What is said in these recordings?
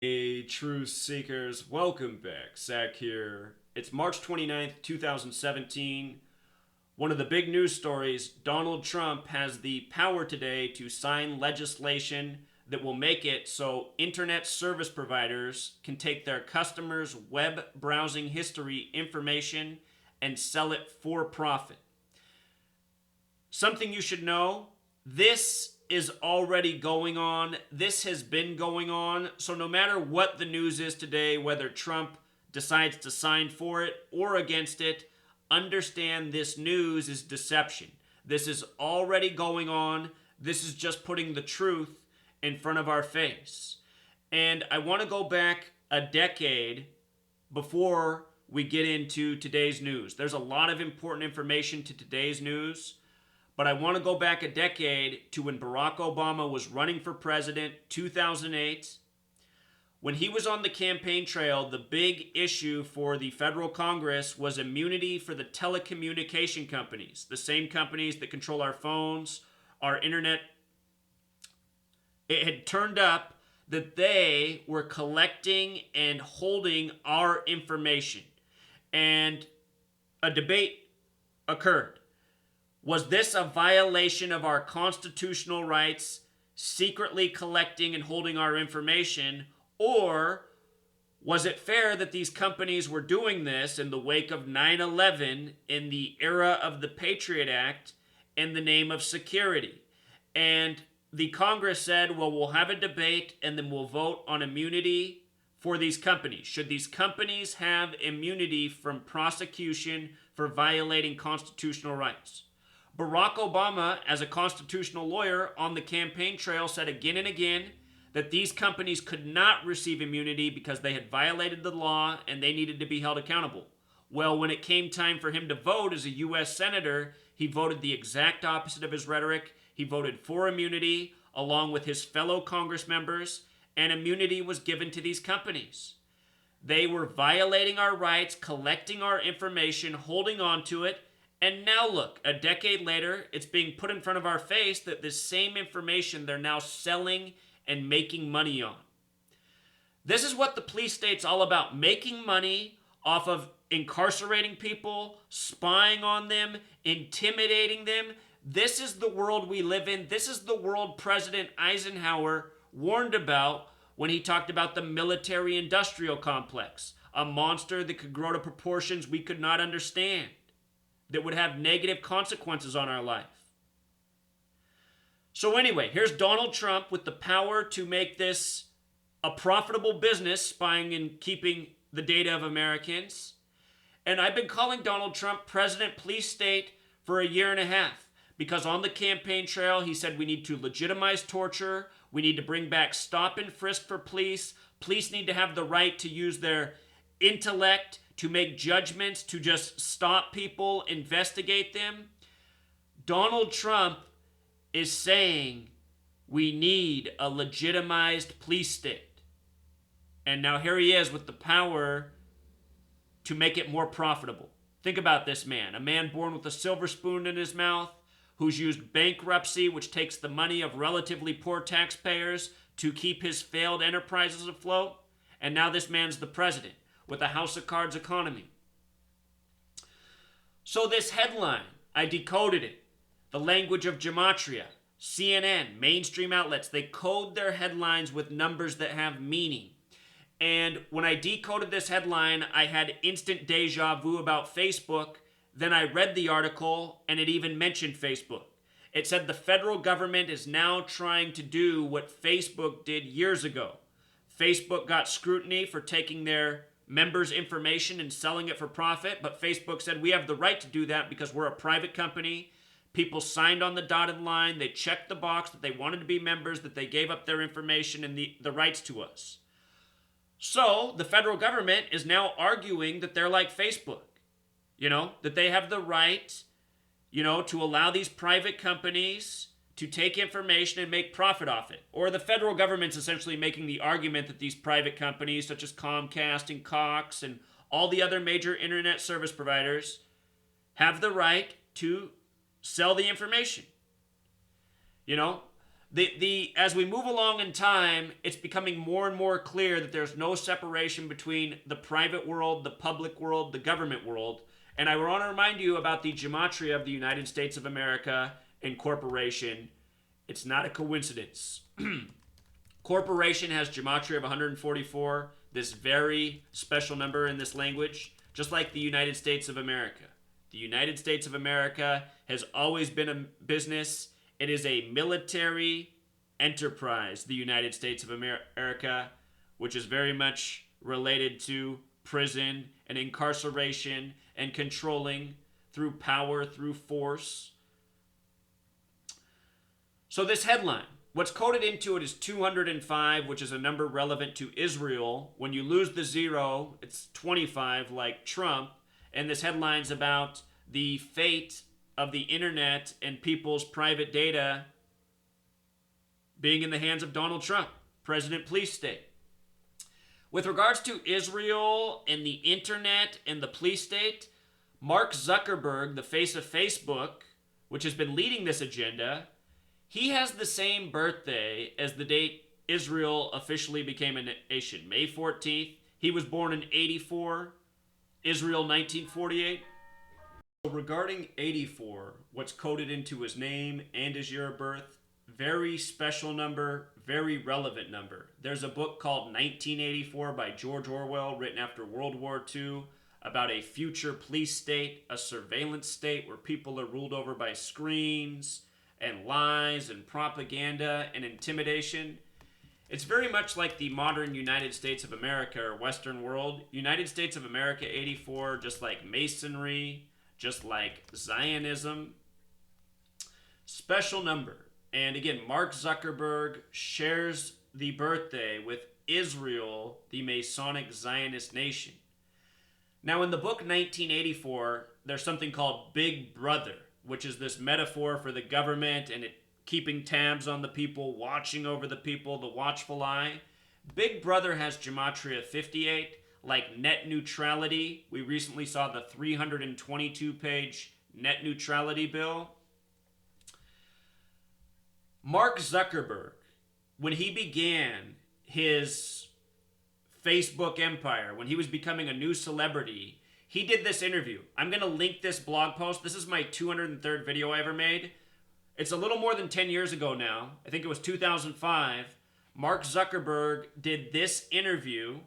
Hey, truth seekers, welcome back. Zach here. It's March 29th, 2017. One of the big news stories: Donald Trump has the power today to sign legislation that will make it so internet service providers can take their customers' web browsing history information and sell it for profit. Something you should know: this is already going on. This has been going on. So, no matter what the news is today, whether Trump decides to sign for it or against it, understand this news is deception. This is already going on. This is just putting the truth in front of our face. And I want to go back a decade before we get into today's news. There's a lot of important information to today's news. But I want to go back a decade to when Barack Obama was running for president, 2008. When he was on the campaign trail, the big issue for the federal Congress was immunity for the telecommunication companies, the same companies that control our phones, our internet. It had turned up that they were collecting and holding our information. And a debate occurred. Was this a violation of our constitutional rights, secretly collecting and holding our information, or was it fair that these companies were doing this in the wake of 9/11, in the era of the Patriot Act, in the name of security? And the Congress said, well, we'll have a debate and then we'll vote on immunity for these companies. Should these companies have immunity from prosecution for violating constitutional rights? Barack Obama, as a constitutional lawyer on the campaign trail, said again and again that these companies could not receive immunity because they had violated the law and they needed to be held accountable. Well, when it came time for him to vote as a U.S. Senator, he voted the exact opposite of his rhetoric. He voted for immunity along with his fellow Congress members, and immunity was given to these companies. They were violating our rights, collecting our information, holding on to it. And now look, a decade later, it's being put in front of our face that this same information they're now selling and making money on. This is what the police state's all about: making money off of incarcerating people, spying on them, intimidating them. This is the world we live in. This is the world President Eisenhower warned about when he talked about the military-industrial complex, a monster that could grow to proportions we could not understand, that would have negative consequences on our life. So anyway, here's Donald Trump with the power to make this a profitable business, spying and keeping the data of Americans. And I've been calling Donald Trump President Police State for a year and a half, because on the campaign trail he said we need to legitimize torture, we need to bring back stop and frisk for police, police need to have the right to use their intellect to make judgments, to just stop people, investigate them. Donald Trump is saying we need a legitimized police state. And now here he is with the power to make it more profitable. Think about this man, a man born with a silver spoon in his mouth, who's used bankruptcy, which takes the money of relatively poor taxpayers, to keep his failed enterprises afloat. And now this man's the president with a house of cards economy. So this headline, I decoded it. The language of gematria. CNN, mainstream outlets, they code their headlines with numbers that have meaning. And when I decoded this headline, I had instant deja vu about Facebook. Then I read the article and it even mentioned Facebook. It said the federal government is now trying to do what Facebook did years ago. Facebook got scrutiny for taking their members' information and selling it for profit, but Facebook said we have the right to do that because we're a private company. People signed on the dotted line, they checked the box that they wanted to be members, that they gave up their information and the rights to us. So the federal government is now arguing that they're like Facebook, that they have the right, to allow these private companies to take information and make profit off it. Or the federal government's essentially making the argument that these private companies such as Comcast and Cox and all the other major internet service providers have the right to sell the information. As we move along in time, it's becoming more and more clear that there's no separation between the private world, the public world, the government world. And I want to remind you about the gematria of the United States of America and corporation. It's not a coincidence. Corporation has gematria of 144, this very special number in this language, just like the United States of America. The United States of America has always been a business. It is a military enterprise, the United States of America, which is very much related to prison and incarceration and controlling through power, through force. So this headline, what's coded into it is 205, which is a number relevant to Israel. When you lose the zero, it's 25, like Trump. And this headline's about the fate of the internet and people's private data being in the hands of Donald Trump, President Police State. With regards to Israel and the internet and the police state, Mark Zuckerberg, the face of Facebook, which has been leading this agenda, he has the same birthday as the date Israel officially became a nation, May 14th. He was born in 84, Israel 1948. Regarding 84, what's coded into his name and his year of birth, very special number, very relevant number. There's a book called 1984 by George Orwell, written after World War II, about a future police state, a surveillance state where people are ruled over by screens and lies and propaganda and intimidation. It's very much like the modern United States of America or Western world. United States of America 84, just like Masonry, just like Zionism. Special number. And again, Mark Zuckerberg shares the birthday with Israel, the Masonic-Zionist nation. Now, in the book 1984, there's something called Big Brother, which is this metaphor for the government and it keeping tabs on the people, watching over the people, the watchful eye. Big Brother has gematria 58. Like net neutrality, we recently saw the 322-page net neutrality bill. Mark Zuckerberg, when he began his Facebook empire, when he was becoming a new celebrity, he did this interview. I'm going to link this blog post. This is my 203rd video I ever made. It's a little more than 10 years ago now. I think it was 2005. Mark Zuckerberg did this interview.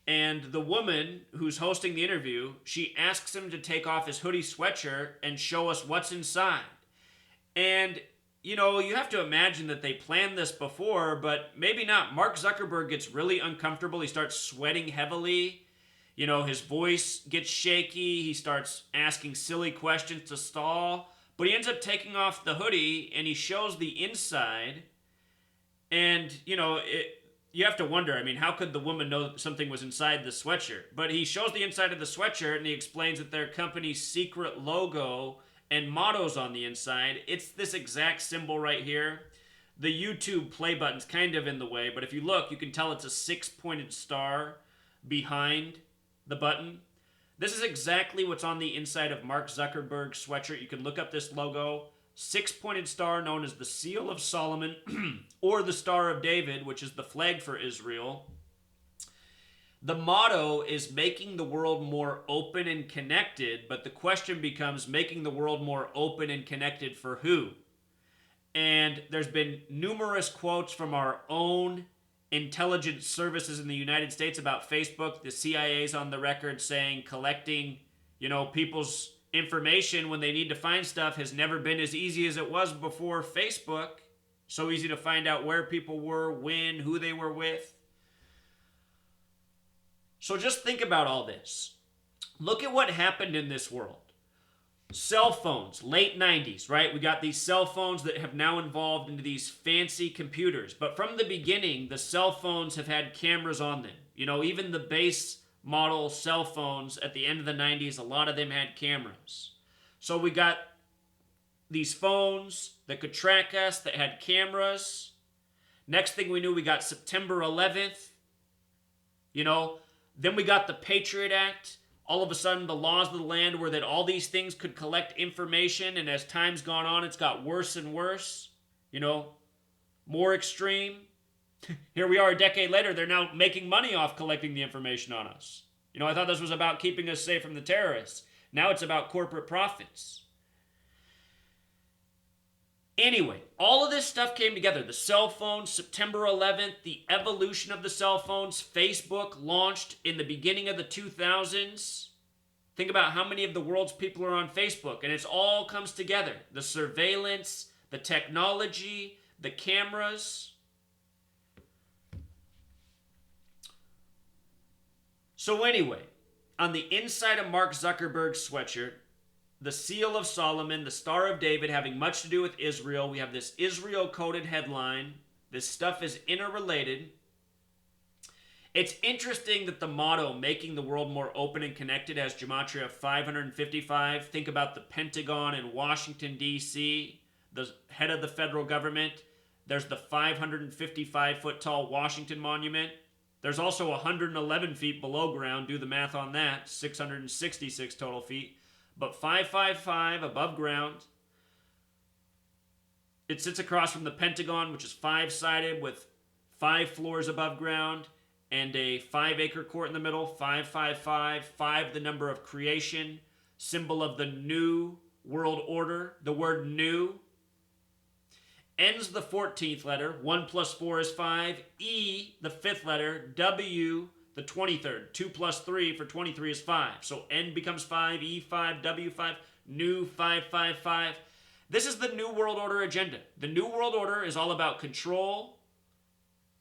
And the woman who's hosting the interview, she asks him to take off his hoodie sweatshirt and show us what's inside. And, you know, you have to imagine that they planned this before, but maybe not. Mark Zuckerberg gets really uncomfortable. He starts sweating heavily. You know, his voice gets shaky. He starts asking silly questions to stall. But he ends up taking off the hoodie and he shows the inside. And, you know, you have to wonder, I mean, how could the woman know something was inside the sweatshirt? But he shows the inside of the sweatshirt and he explains that their company's secret logo and mottos on the inside. It's this exact symbol right here. The YouTube play button's kind of in the way, but if you look, you can tell it's a 6-pointed star behind the button. This is exactly what's on the inside of Mark Zuckerberg's sweatshirt. You can look up this logo. 6-pointed star known as the Seal of Solomon or the Star of David, which is the flag for Israel. The motto is making the world more open and connected, but the question becomes making the world more open and connected for who? And there's been numerous quotes from our own intelligence services in the United States about Facebook. The CIA's on the record saying collecting, you know, people's information when they need to find stuff has never been as easy as it was before Facebook. So easy to find out where people were, when, who they were with. So just think about all this. Look at what happened in this world. Cell phones, late 90s, right? We got these cell phones that have now evolved into these fancy computers. But from the beginning, the cell phones have had cameras on them. You know, even the base model cell phones at the end of the 90s, a lot of them had cameras. So we got these phones that could track us, that had cameras. Next thing we knew, we got September 11th. You know, then we got the Patriot Act. All of a sudden, the laws of the land were that all these things could collect information, and as time's gone on, it's got worse and worse. You know, More extreme, here we are a decade later, they're now making money off collecting the information on us. You know, I thought this was about keeping us safe from the terrorists. Now it's about corporate profits. Anyway, all of this stuff came together. The cell phones, September 11th, the evolution of the cell phones. Facebook launched in the beginning of the 2000s. Think about how many of the world's people are on Facebook, and it all comes together. The surveillance, the technology, the cameras. So anyway, on the inside of Mark Zuckerberg's sweatshirt, the Seal of Solomon, the Star of David, having much to do with Israel. We have this Israel-coded headline. This stuff is interrelated. It's interesting that the motto, making the world more open and connected, has gematria 555. Think about the Pentagon in Washington, D.C., the head of the federal government. There's the 555-foot-tall Washington Monument. There's also 111 feet below ground. Do the math on that. 666 total feet. But 555 above ground. It sits across from the Pentagon, which is 5-sided with 5 floors above ground and a 5-acre court in the middle. 555, 5 the number of creation, symbol of the new world order. The word new ends the 14th letter. 1 plus 4 is 5. E, the 5th letter. W, the 23rd. 2 plus 3 for 23 is 5. So N becomes 5, E5, W5, new 555. This is the New World Order agenda. The New World Order is all about control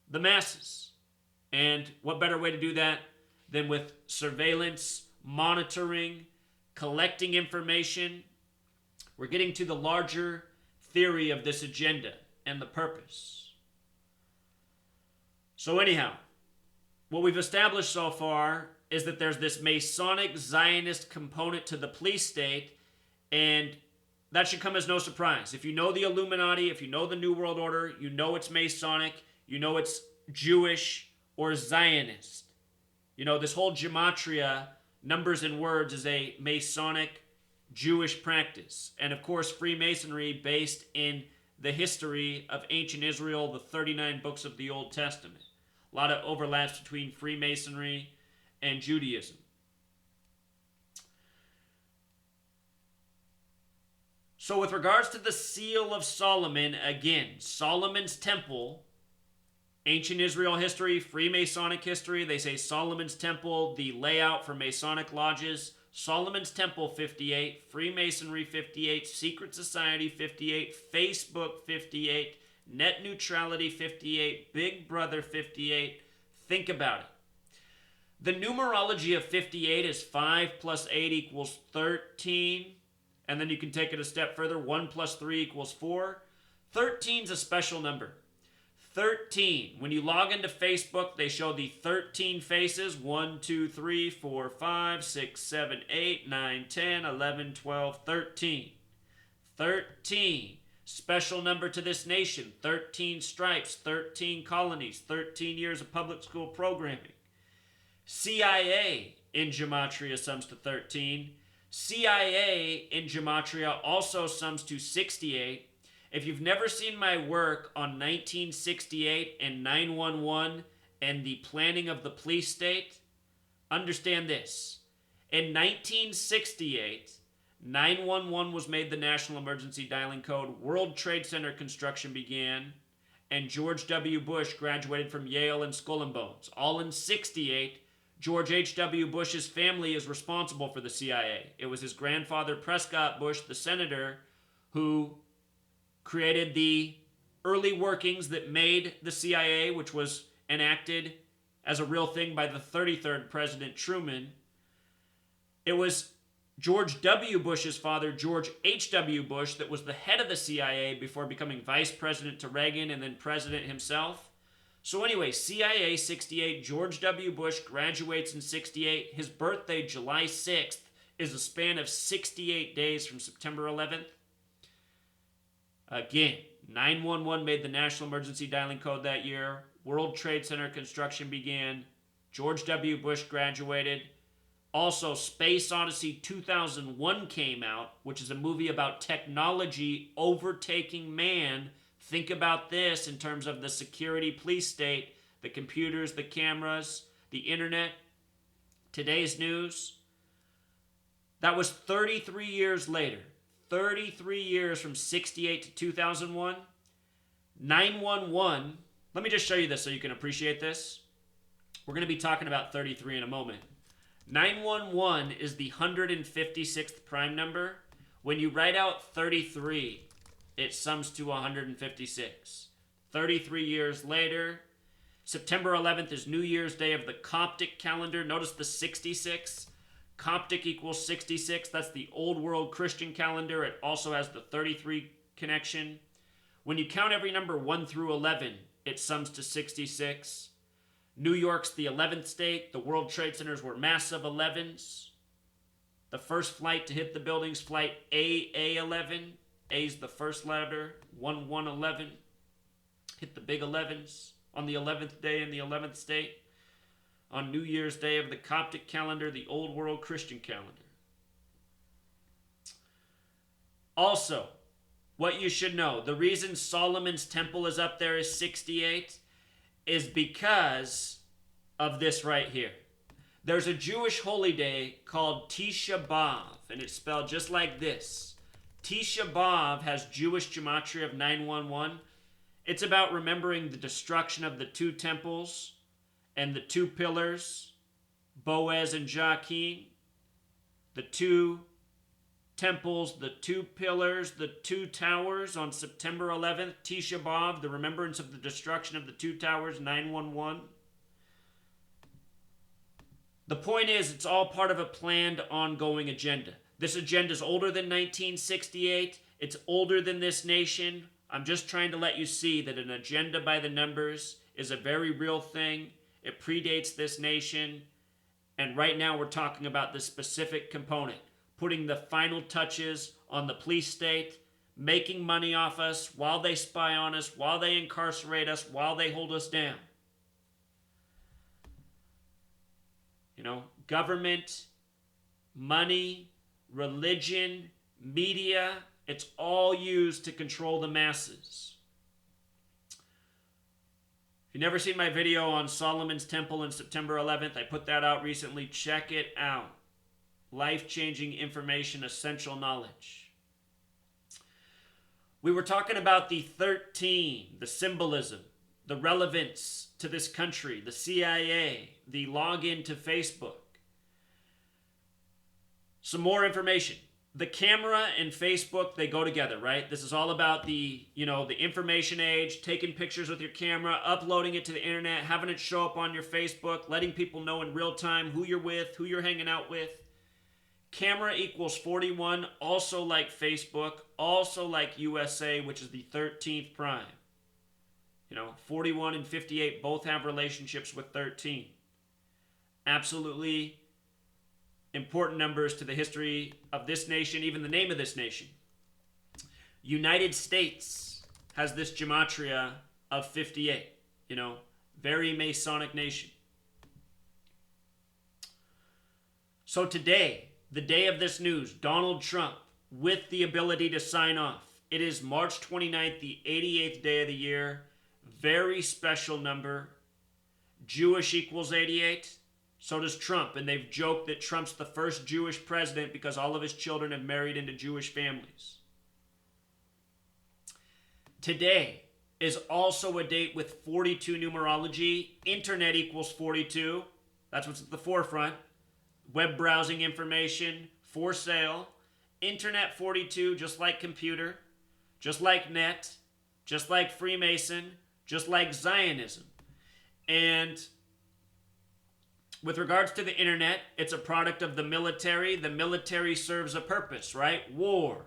the masses. And what better way to do that than with surveillance, monitoring, collecting information? We're getting to the larger theory of this agenda and the purpose. So anyhow, what we've established so far is that there's this Masonic-Zionist component to the police state, and that should come as no surprise. If you know the Illuminati, if you know the New World Order, you know it's Masonic, you know it's Jewish or Zionist. You know, this whole gematria, numbers and words, is a Masonic Jewish practice. And of course, Freemasonry based in the history of ancient Israel, the 39 books of the Old Testament. A lot of overlaps between Freemasonry and Judaism. So with regards to the Seal of Solomon, again, Solomon's Temple, ancient Israel history, Freemasonic history, they say Solomon's Temple, the layout for Masonic lodges, Solomon's Temple 58, Freemasonry 58, Secret Society 58, Facebook 58, Net Neutrality 58, Big Brother 58. Think about it. The numerology of 58 is 5 plus 8 equals 13. And then you can take it a step further. 1 plus 3 equals 4. 13 is a special number. 13. When you log into Facebook, they show the 13 faces. 1, 2, 3, 4, 5, 6, 7, 8, 9, 10, 11, 12, 13. 13. Special number to this nation. 13 stripes, 13 colonies, 13 years of public school programming. CIA in gematria sums to 13. CIA in gematria also sums to 68. If you've never seen my work on 1968 and 911 and the planning of the police state, understand this. In 1968, 911 was made the national emergency dialing code, World Trade Center construction began, and George W. Bush graduated from Yale and Skull and Bones. All in 68, George H.W. Bush's family is responsible for the CIA. It was his grandfather, Prescott Bush, the senator, who created the early workings that made the CIA, which was enacted as a real thing by the 33rd President Truman. It was George W. Bush's father, George H.W. Bush, that was the head of the CIA before becoming vice president to Reagan and then president himself. So anyway, CIA 68, George W. Bush graduates in 68. His birthday, July 6th, is a span of 68 days from September 11th. Again, 911 made the national emergency dialing code that year. World Trade Center construction began. George W. Bush graduated. Also, Space Odyssey 2001 came out, which is a movie about technology overtaking man Think about this in terms of the security police state, the computers, the cameras, the internet, today's news. That was 33 years later. 33 years from 68 to 2001. 911. Let me just show you this so you can appreciate this. We're going to be talking about 33 in a moment. 911 is the 156th prime number. When you write out 33, it sums to 156. 33 years later, September 11th is New Year's Day of the Coptic calendar. Notice the 66. Coptic equals 66. That's the old world Christian calendar. It also has the 33 connection. When you count every number 1 through 11, it sums to 66. New York's the 11th state. The World Trade Centers were massive 11s. The first flight to hit the buildings, flight AA11. A's the first letter, 1111. Hit the big 11s on the 11th day in the 11th state. On New Year's Day of the Coptic calendar, the Old World Christian calendar. Also, what you should know, the reason Solomon's temple is up there is 68 is because of this right here. There's a Jewish holy day called Tisha B'Av, and it's spelled just like this. Tisha B'Av has Jewish gematria of 911. It's about remembering the destruction of the two temples and the two pillars, Boaz and Jachin, the two temples, the two pillars, the two towers on September 11th, Tisha B'Av, the remembrance of the destruction of the two towers, 911. The point is, it's all part of a planned, ongoing agenda. This agenda is older than 1968. It's older than this nation. I'm just trying to let you see that an agenda by the numbers is a very real thing. It predates this nation. And right now we're talking about this specific component, putting the final touches on the police state, making money off us while they spy on us, while they incarcerate us, while they hold us down. You know, government, money, religion, media, it's all used to control the masses. If you've never seen my video on Solomon's Temple on September 11th, I put that out recently. Check it out. Life-changing information, essential knowledge. We were talking about the 13, the symbolism, the relevance to this country, the CIA, the login to Facebook. Some more information. The camera and Facebook, they go together, right? This is all about the information age, taking pictures with your camera, uploading it to the internet, having it show up on your Facebook, letting people know in real time who you're with, who you're hanging out with. Camera equals 41, also like Facebook, also like USA, which is the 13th prime. 41 and 58 both have relationships with 13. Absolutely important numbers to the history of this nation, even the name of this nation. United States has this gematria of 58. Very Masonic nation. So today, the day of this news, Donald Trump with the ability to sign off. It is March 29th, the 88th day of the year. Very special number. Jewish equals 88. So does Trump. And they've joked that Trump's the first Jewish president because all of his children have married into Jewish families. Today is also a date with 42 numerology. Internet equals 42. That's what's at the forefront. Web browsing information for sale. Internet 42, just like computer, just like net, just like Freemason, just like Zionism. And with regards to the internet, it's a product of the military. The military serves a purpose, right? War.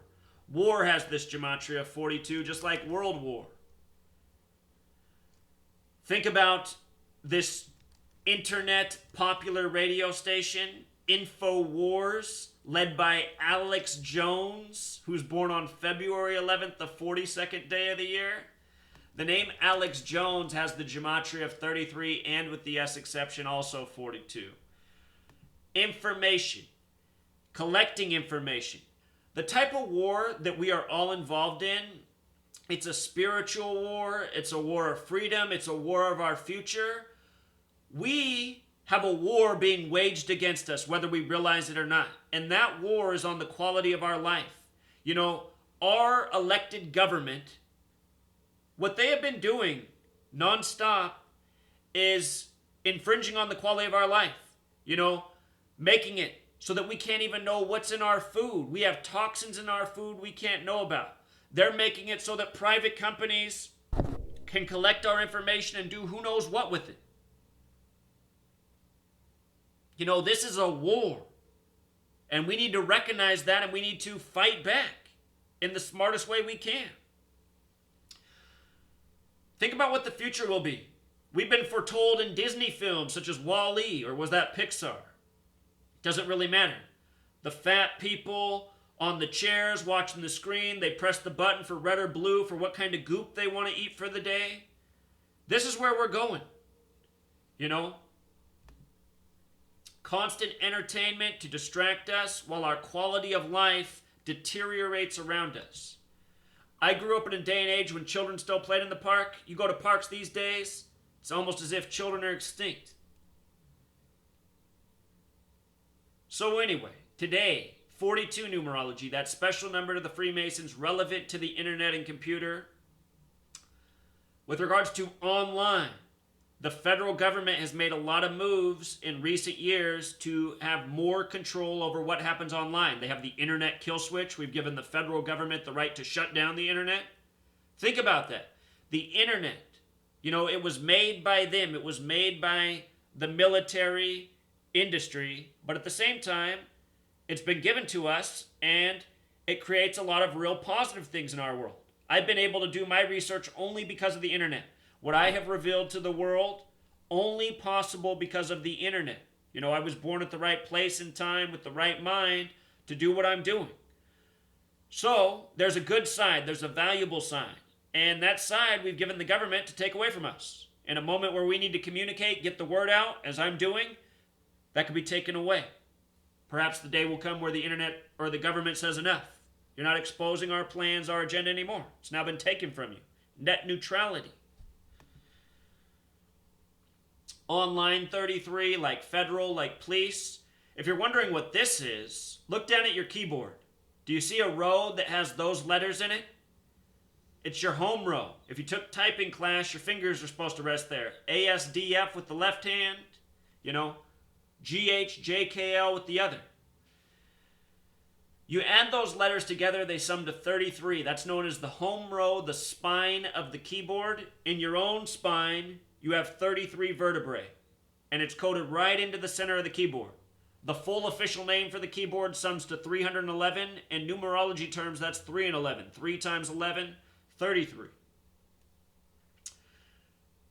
War has this gematria of 42, just like World War. Think about this internet popular radio station, InfoWars, led by Alex Jones, who's born on February 11th, the 42nd day of the year. The name Alex Jones has the gematria of 33 and, with the S exception, also 42. Information. Collecting information. The type of war that we are all involved in It's a spiritual war. It's a war of freedom. It's a war of our future. We have a war being waged against us, whether we realize it or not. And that war is on the quality of our life. You know, our elected government, what they have been doing nonstop is infringing on the quality of our life. You know, making it so that we can't even know what's in our food. We have toxins in our food we can't know about. They're making it so that private companies can collect our information and do who knows what with it. You know, this is a war. And we need to recognize that, and we need to fight back in the smartest way we can. Think about what the future will be. We've been foretold in Disney films such as WALL-E, or was that Pixar? Doesn't really matter. The fat people on the chairs watching the screen, they press the button for red or blue for what kind of goop they want to eat for the day. This is where we're going. You know? Constant entertainment to distract us while our quality of life deteriorates around us. I grew up in a day and age when children still played in the park. You go to parks these days, it's almost as if children are extinct. So anyway, today, 42 numerology, that special number to the Freemasons, relevant to the internet and computer. With regards to online, the federal government has made a lot of moves in recent years to have more control over what happens online. They have the internet kill switch. We've given the federal government the right to shut down the internet. Think about that. The internet, you know, it was made by them. It was made by the military industry. But at the same time, it's been given to us, and it creates a lot of real positive things in our world. I've been able to do my research only because of the internet. What I have revealed to the world, only possible because of the internet. You know, I was born at the right place and time with the right mind to do what I'm doing. So, there's a good side, there's a valuable side. And that side we've given the government to take away from us. In a moment where we need to communicate, get the word out, as I'm doing, that could be taken away. Perhaps the day will come where the internet or the government says enough. You're not exposing our plans, our agenda anymore. It's now been taken from you. Net neutrality. Online 33, like federal, like police. If you're wondering what this is, look down at your keyboard. Do you see a row that has those letters in it? It's your home row. If you took typing class, your fingers are supposed to rest there. ASDF with the left hand, you know, GHJKL with the other. You add those letters together, they sum to 33. That's known as the home row, the spine of the keyboard. In your own spine, you have 33 vertebrae, and it's coded right into the center of the keyboard. The full official name for the keyboard sums to 311. In numerology terms, that's 3 and 11. 3 times 11, 33.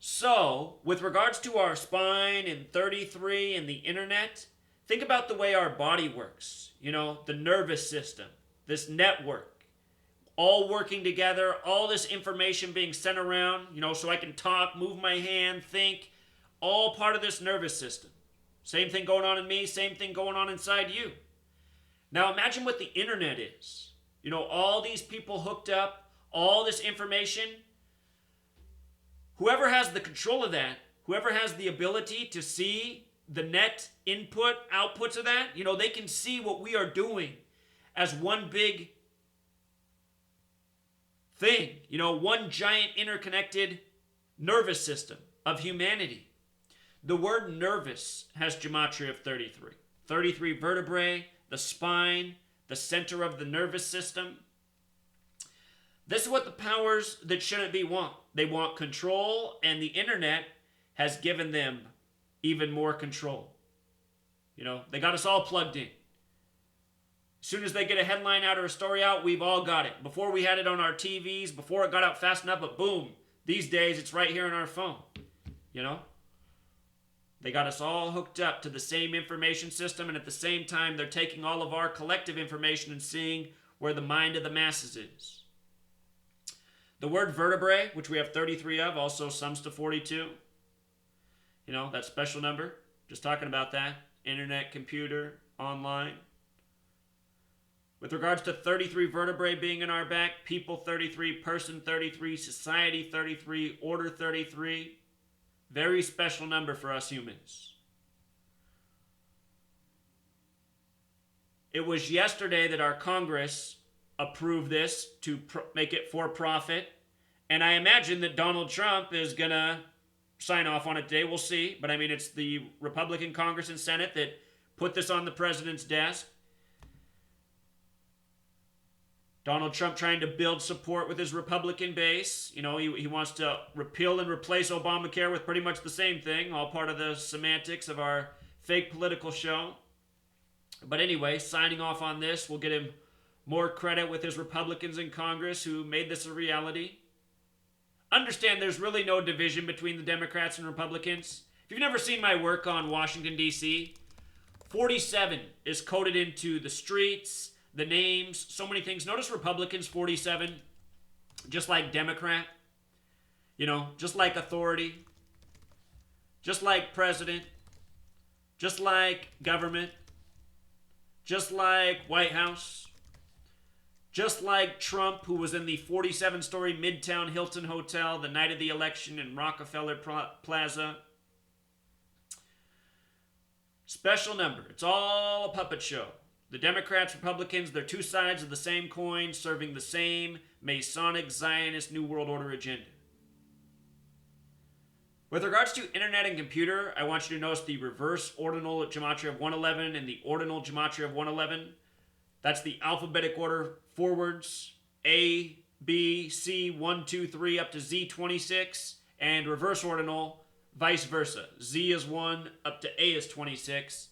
So, with regards to our spine and 33 and the internet, think about the way our body works. You know, the nervous system, this network, all working together, all this information being sent around, you know, so I can talk, move my hand, think, all part of this nervous system. Same thing going on in me, same thing going on inside you. Now imagine what the internet is. You know, all these people hooked up, all this information. Whoever has the control of that, whoever has the ability to see the net input, outputs of that, you know, they can see what we are doing as one big thing. You know, one giant interconnected nervous system of humanity. The word nervous has gematria of 33. 33 vertebrae, the spine, the center of the nervous system. This is what the powers that shouldn't be want. They want control, and the internet has given them even more control. You know, they got us all plugged in. As soon as they get a headline out or a story out, we've all got it. Before we had it on our TVs, before it got out fast enough, but boom, these days it's right here on our phone. You know? They got us all hooked up to the same information system, and at the same time, they're taking all of our collective information and seeing where the mind of the masses is. The word vertebrae, which we have 33 of, also sums to 42. You know, that special number. Just talking about that. Internet, computer, online. With regards to 33 vertebrae being in our back, people 33, person 33, society 33, order 33. Very special number for us humans. It was yesterday that our Congress approved this to make it for profit. And I imagine that Donald Trump is going to sign off on it today. We'll see. But I mean, it's the Republican Congress and Senate that put this on the president's desk. Donald Trump trying to build support with his Republican base. You know, he wants to repeal and replace Obamacare with pretty much the same thing, all part of the semantics of our fake political show. But anyway, signing off on this will get him more credit with his Republicans in Congress who made this a reality. Understand there's really no division between the Democrats and Republicans. If you've never seen my work on Washington, D.C., 47 is coded into the streets, the names, so many things. Notice Republicans, 47, just like Democrat, you know, just like authority, just like president, just like government, just like White House, just like Trump, who was in the 47-story Midtown Hilton Hotel the night of the election in Rockefeller Plaza. Special number. It's all a puppet show. The Democrats, Republicans, they're two sides of the same coin, serving the same Masonic-Zionist New World Order agenda. With regards to internet and computer, I want you to notice the reverse ordinal gematria of 111 and the ordinal gematria of 111. That's the alphabetic order forwards, A, B, C, 1, 2, 3, up to Z, 26, and reverse ordinal, vice versa. Z is 1, up to A is 26.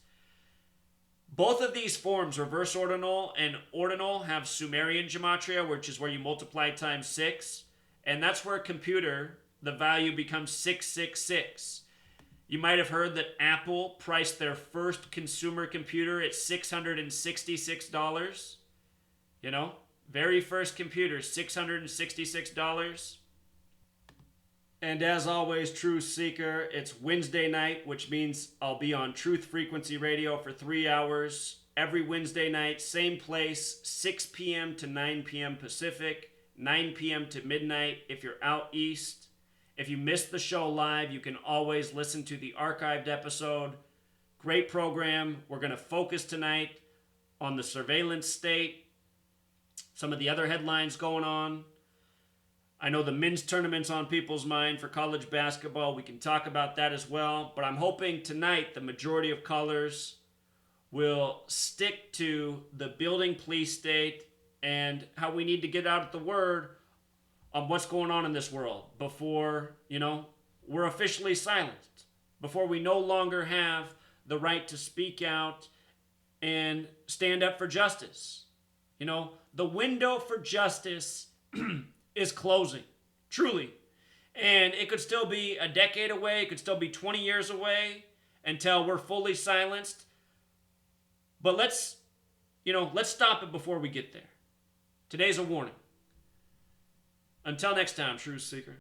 Both of these forms, reverse ordinal and ordinal, have Sumerian gematria, which is where you multiply times 6. And that's where a computer, the value becomes 666. You might have heard that Apple priced their first consumer computer at $666. You know, very first computer, $666. And as always, Truth Seeker, it's Wednesday night, which means I'll be on Truth Frequency Radio for 3 hours. Every Wednesday night, same place, 6 p.m. to 9 p.m. Pacific, 9 p.m. to midnight if you're out east. If you missed the show live, you can always listen to the archived episode. Great program. We're going to focus tonight on the surveillance state, some of the other headlines going on. I know the men's tournament's on people's mind for college basketball. We can talk about that as well. But I'm hoping tonight the majority of callers will stick to the building police state and how we need to get out the word on what's going on in this world before, you know, we're officially silenced, before we no longer have the right to speak out and stand up for justice. You know, the window for justice is closing, truly. And it could still be a decade away, it could still be 20 years away until we're fully silenced. But let's stop it before we get there. Today's a warning. Until next time, Truth Seeker.